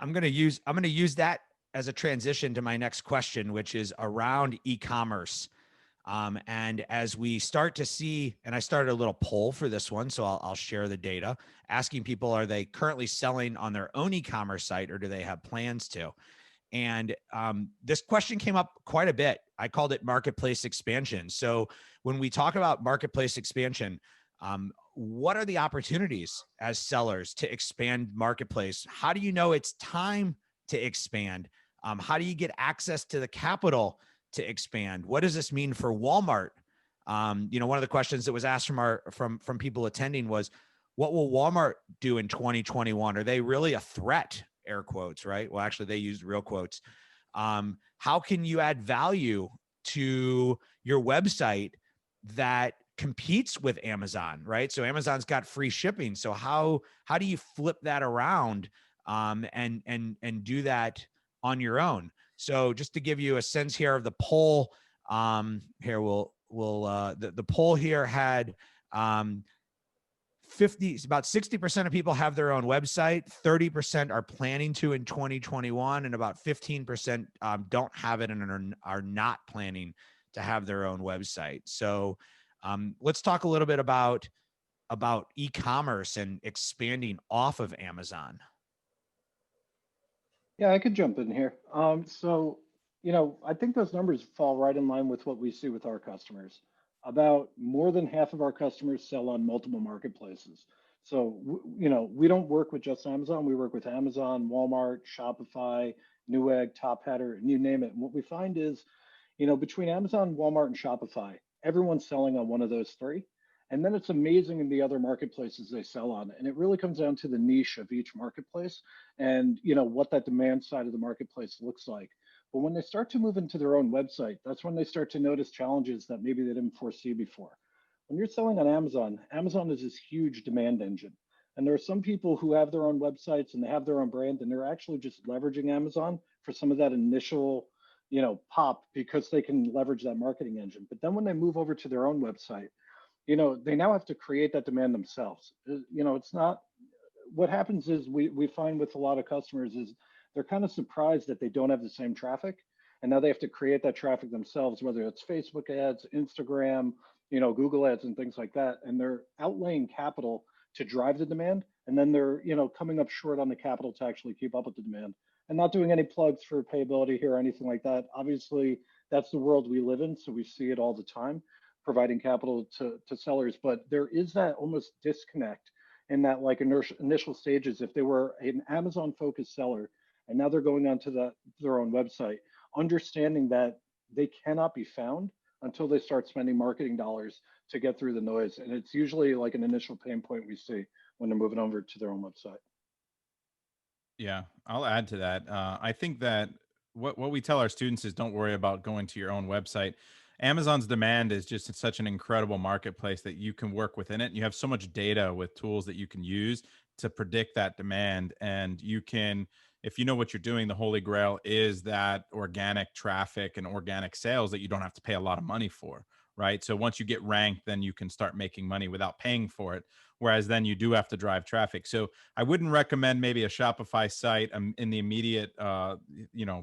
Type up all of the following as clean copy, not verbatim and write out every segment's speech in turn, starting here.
I'm gonna use that as a transition to my next question, which is around e-commerce. And as we start to see, and I started a little poll for this one, so I'll share the data, asking people, are they currently selling on their own e-commerce site or do they have plans to? And this question came up quite a bit. I called it marketplace expansion. So when we talk about marketplace expansion, what are the opportunities as sellers to expand marketplace? How do you know it's time to expand? How do you get access to the capital to expand? What does this mean for Walmart? One of the questions that was asked from people attending was, what will Walmart do in 2021? Are they really a threat? Air quotes, right? Well, actually, they used real quotes. How can you add value to your website that competes with Amazon, right? So Amazon's got free shipping. So how do you flip that around and do that on your own? So just to give you a sense here of the poll, here the poll here had 50, about 60% of people have their own website, 30% are planning to in 2021, and about 15% don't have it and are not planning to have their own website. So let's talk a little bit about e-commerce and expanding off of Amazon. Yeah, I could jump in here. I think those numbers fall right in line with what we see with our customers. About more than half of our customers sell on multiple marketplaces. So, we don't work with just Amazon. We work with Amazon, Walmart, Shopify, Newegg, Top Hatter, and you name it. And what we find is, between Amazon, Walmart, and Shopify, everyone's selling on one of those three. And then it's amazing in the other marketplaces they sell on. And it really comes down to the niche of each marketplace and what that demand side of the marketplace looks like. But when they start to move into their own website, that's when they start to notice challenges that maybe they didn't foresee before. When you're selling on Amazon, Amazon is this huge demand engine. And there are some people who have their own websites and they have their own brand and they're actually just leveraging Amazon for some of that initial, pop because they can leverage that marketing engine. But then when they move over to their own website, they now have to create that demand themselves. It's not, what happens is we find with a lot of customers is they're kind of surprised that they don't have the same traffic. And now they have to create that traffic themselves, whether it's Facebook ads, Instagram, Google ads and things like that. And they're outlaying capital to drive the demand. And then they're, coming up short on the capital to actually keep up with the demand and not doing any plugs for payability here or anything like that. Obviously, that's the world we live in. So we see it all the time, providing capital to sellers. But there is that almost disconnect in that like initial stages. If they were an Amazon focused seller and now they're going onto their own website, understanding that they cannot be found until they start spending marketing dollars to get through the noise. And it's usually like an initial pain point we see when they're moving over to their own website. Yeah, I'll add to that. I think that what we tell our students is don't worry about going to your own website. Amazon's demand is just such an incredible marketplace that you can work within it. You have so much data with tools that you can use to predict that demand. And you can, if you know what you're doing, the holy grail is that organic traffic and organic sales that you don't have to pay a lot of money for, right? So once you get ranked, then you can start making money without paying for it. Whereas then you do have to drive traffic. So I wouldn't recommend maybe a Shopify site in the immediate,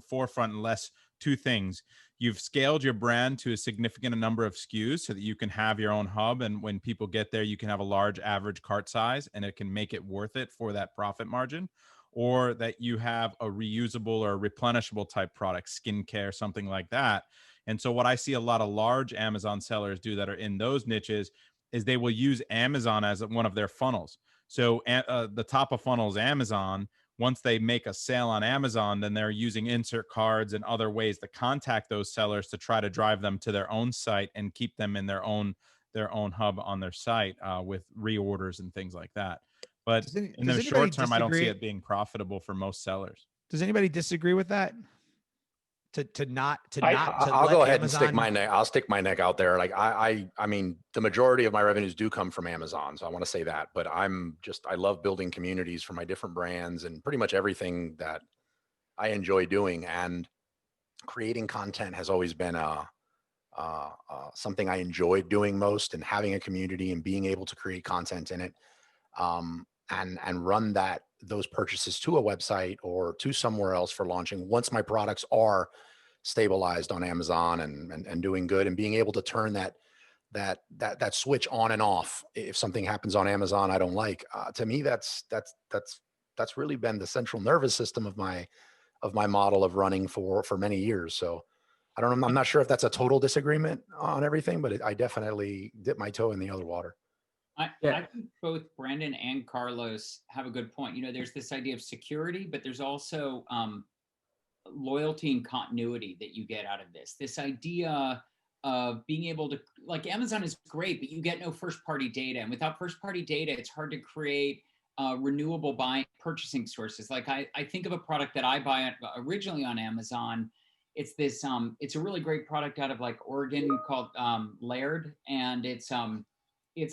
forefront unless two things. You've scaled your brand to a significant number of SKUs so that you can have your own hub. And when people get there, you can have a large average cart size and it can make it worth it for that profit margin. Or that you have a reusable or replenishable type product, skincare, something like that. And so what I see a lot of large Amazon sellers do that are in those niches is they will use Amazon as one of their funnels. So the top of funnel is Amazon. Once they make a sale on Amazon, then they're using insert cards and other ways to contact those sellers to try to drive them to their own site and keep them in their own hub on their site with reorders and things like that. But in the short term, I don't see it being profitable for most sellers. Does anybody disagree with that? I'll go ahead and stick my neck. I'll stick my neck out there. Like I mean, the majority of my revenues do come from Amazon, so I want to say that. But I love building communities for my different brands and pretty much everything that I enjoy doing. And creating content has always been something I enjoyed doing most. And having a community and being able to create content in it, and run that those purchases to a website or to somewhere else for launching once my products are stabilized on Amazon and doing good, and being able to turn that switch on and off if something happens on Amazon I don't like. To me, that's really been the central nervous system of my model of running for many years. So I don't know. I'm not sure if that's a total disagreement on everything, but I definitely dip my toe in the other water. I think both Brandon and Carlos have a good point. There's this idea of security, but there's also loyalty and continuity that you get out of this. This idea of being able to, like, Amazon is great, but you get no first party data. And without first party data, it's hard to create renewable buying purchasing sources. Like I think of a product that I buy originally on Amazon. It's this, it's a really great product out of like Oregon called Laird. And it's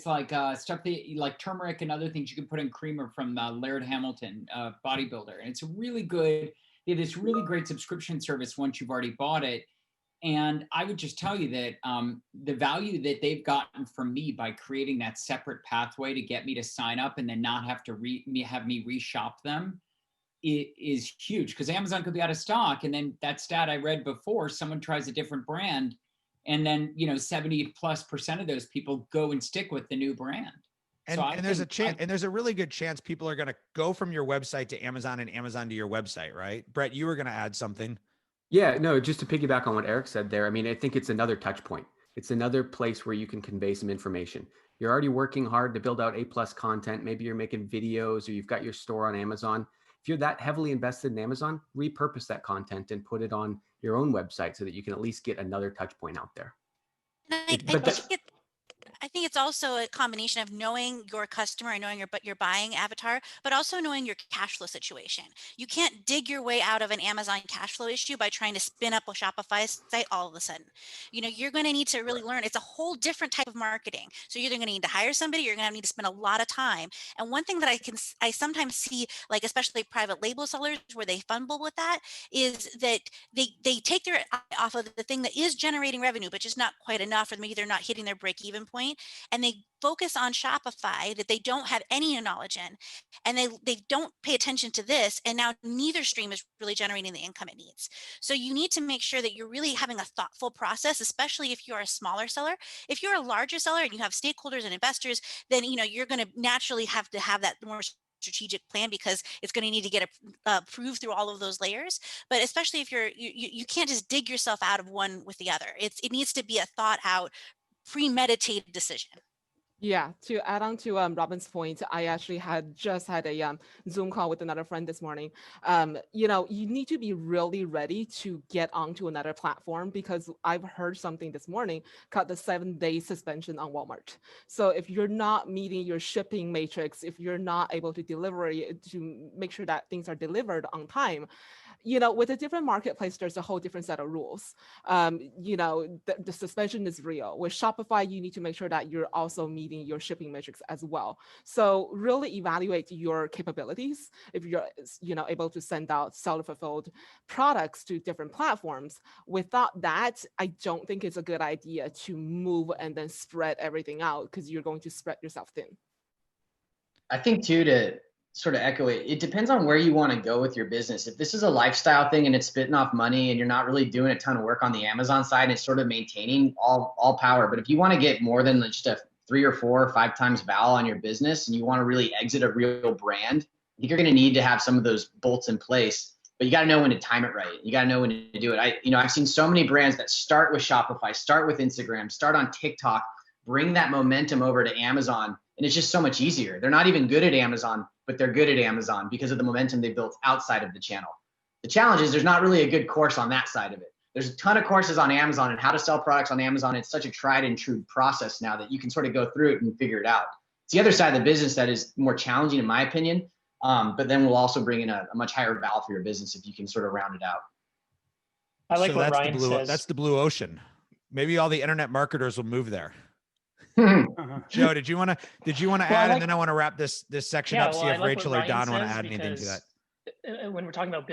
like stuff that, like turmeric and other things you can put in creamer from Laird Hamilton, bodybuilder. And it's a really good, they have this really great subscription service once you've already bought it. And I would just tell you that the value that they've gotten from me by creating that separate pathway to get me to sign up and then not have to have me reshop them is huge, because Amazon could be out of stock. And then that stat I read before, someone tries a different brand, and then 70+% of those people go and stick with the new brand. And there's a chance, and there's a really good chance people are going to go from your website to Amazon and Amazon to your website, right? Brett, you were going to add something. Yeah, no, just to piggyback on what Eric said there. I mean, I think it's another touch point. It's another place where you can convey some information. You're already working hard to build out A+ content. Maybe you're making videos, or you've got your store on Amazon. If you're that heavily invested in Amazon, repurpose that content and put it on your own website so that you can at least get another touch point out there. I think it's also a combination of knowing your customer and knowing your buying avatar, but also knowing your cash flow situation. You can't dig your way out of an Amazon cash flow issue by trying to spin up a Shopify site all of a sudden. You're going to need to really learn. It's a whole different type of marketing. So you're either going to need to hire somebody, you're going to need to spend a lot of time. And one thing that I sometimes see, like especially private label sellers where they fumble with that, is that they take their eye off of the thing that is generating revenue, but just not quite enough, or maybe they're not hitting their break-even point. And they focus on Shopify that they don't have any knowledge in, and they don't pay attention to this, and now neither stream is really generating the income it needs. So you need to make sure that you're really having a thoughtful process, especially if you're a smaller seller. If you're a larger seller and you have stakeholders and investors, then you're going to naturally have to have that more strategic plan, because it's going to need to get approved through all of those layers. But especially if you can't just dig yourself out of one with the other. It needs to be a thought out, premeditated decision. Yeah, to add on to Robin's point, I actually just had a Zoom call with another friend this morning. You need to be really ready to get onto another platform, because I've heard something this morning called the 7-day suspension on Walmart. So if you're not meeting your shipping matrix, if you're not able to deliver it, to make sure that things are delivered on time, with a different marketplace, there's a whole different set of rules. The suspension is real. With Shopify, you need to make sure that you're also meeting your shipping metrics as well. So really evaluate your capabilities. If you're, able to send out seller fulfilled products to different platforms. Without that, I don't think it's a good idea to move and then spread everything out, because you're going to spread yourself thin. I think too, to sort of echo it, it depends on where you want to go with your business. If this is a lifestyle thing and it's spitting off money and you're not really doing a ton of work on the Amazon side and it's sort of maintaining, all power. But if you want to get more than just a 3 or 4 or 5 times val on your business and you want to really exit a real brand, I think you're going to need to have some of those bolts in place. But you got to know when to time it right. You got to know when to do it. I've seen so many brands that start with Shopify, start with Instagram, start on TikTok, bring that momentum over to Amazon. And it's just so much easier. They're not even good at Amazon, but they're good at Amazon because of the momentum they built outside of the channel. The challenge is there's not really a good course on that side of it. There's a ton of courses on Amazon and how to sell products on Amazon. It's such a tried and true process now that you can sort of go through it and figure it out. It's the other side of the business that is more challenging, in my opinion. But then we'll also bring in a much higher val for your business if you can sort of round it out. I like what Ryan says. That's the blue ocean. Maybe all the internet marketers will move there. Joe, did you want to add, and then I want to wrap this section up, see if Rachel or Don want to add anything to that. when we're talking about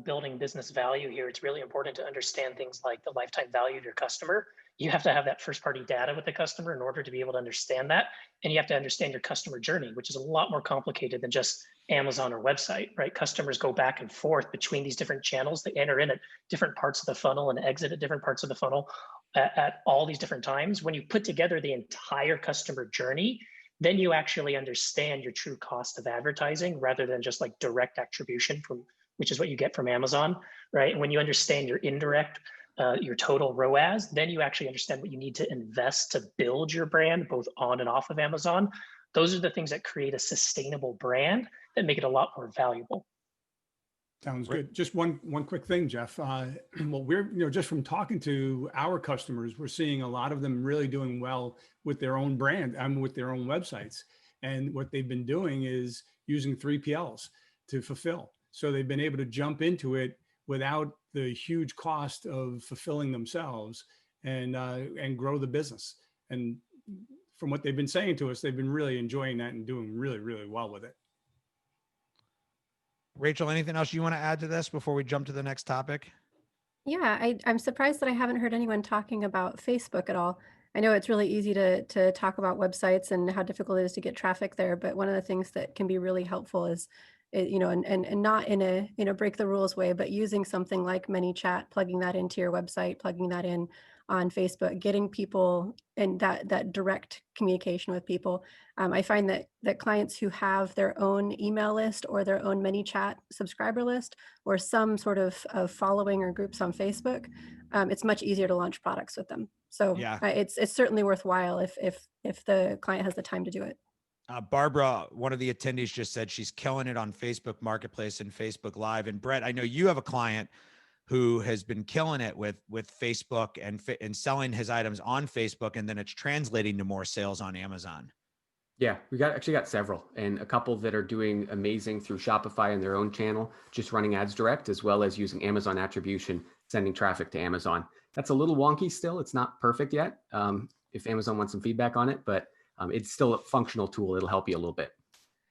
building business value here, it's really important to understand things like the lifetime value of your customer. You have to have that first party data with the customer in order to be able to understand that. And you have to understand your customer journey, which is a lot more complicated than just Amazon or website, right? Customers go back and forth between these different channels. They enter in at different parts of the funnel and exit at different parts of the funnel at all these different times. When you put together the entire customer journey, then you actually understand your true cost of advertising rather than just like direct attribution from, which is what you get from Amazon, right? And when you understand your indirect, your total ROAS, then you actually understand what you need to invest to build your brand both on and off of Amazon. Those are the things that create a sustainable brand that make it a lot more valuable. Sounds good. Just one quick thing, Jeff. Well, we're, just from talking to our customers, we're seeing a lot of them really doing well with their own brand and with their own websites. And what they've been doing is using 3PLs to fulfill. So they've been able to jump into it without the huge cost of fulfilling themselves and grow the business. And from what they've been saying to us, they've been really enjoying that and doing really, really well with it. Rachel, anything else you want to add to this before we jump to the next topic? Yeah, I'm surprised that I haven't heard anyone talking about Facebook at all. I know it's really easy to talk about websites and how difficult it is to get traffic there, but one of the things that can be really helpful is, and not in a, break the rules way, but using something like ManyChat, plugging that into your website, plugging that in on Facebook, getting people and that direct communication with people. I find that clients who have their own email list or their own ManyChat subscriber list or some sort of following or groups on Facebook, it's much easier to launch products with them. So yeah, it's certainly worthwhile if the client has the time to do it. Barbara, one of the attendees, just said she's killing it on Facebook Marketplace and Facebook Live. And Brett, I know you have a client who has been killing it with Facebook and selling his items on Facebook, and then it's translating to more sales on Amazon. Yeah, we actually got several, and a couple that are doing amazing through Shopify and their own channel, just running ads direct, as well as using Amazon attribution, sending traffic to Amazon. That's a little wonky still. It's not perfect yet. If Amazon wants some feedback on it, but it's still a functional tool. It'll help you a little bit.